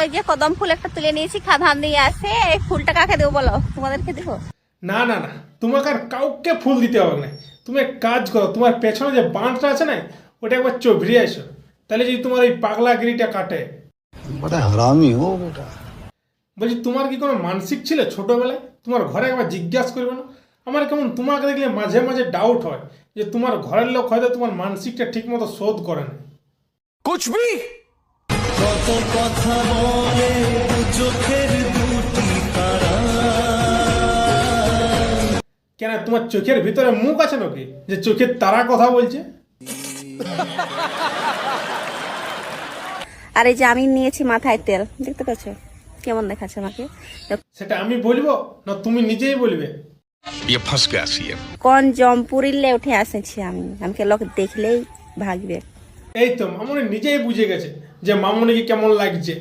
ওই যে কদম ফুল একটা তুলে নিয়েছি, খাদান দিয়ে আছে। এই ফুলটা কাকে দেবো বলো? তোমাদেরকে দেবো? না না না, তোমাকে আর কাউকে ফুল দিতে হবে না। তুমি এক কাজ করো, তোমার পেছনে যে বাঁধটা আছে না, ওটা একবার চোভরিয়ে আসো। তাহলে যদি তোমার ওই পাগলাগিরিটা কাটে। बड़ा हरामी हो बेटा। বলছি, তোমার কি কোনো মানসিক ছিল ছোটবেলায়? তোমার ঘরে একবার জিজ্ঞাসা করবে না? আমার কেমন তোমাকে দেখলে মাঝে মাঝে ডাউট হয় যে তোমার ঘরের লোক হয়তো তোমার মানসিকটা ঠিক মতো শোধ করে না। कुछ भी কত কথা বলে দু চোখের দুটি তারা। কেন, তোমার চোখের ভিতরে মুখ আছে নাকি যে চোখের তারা কথা বলছে? আর এই যে আমি নিয়েছি মাথায় তেল, দেখতে পাচ্ছ কেমন দেখাচ্ছে আমাকে? সেটা আমি বলবো না তুমি নিজেই বলবে? ये फंस गया सीएम। কোন জম্পুরিলে উঠে আসেছি আমি, আমাকে লোক দেখলেই ভাগবে। এই তো মামুনি নিজেই বুঝে গেছে যে মামুনিকে কেমন লাগছে।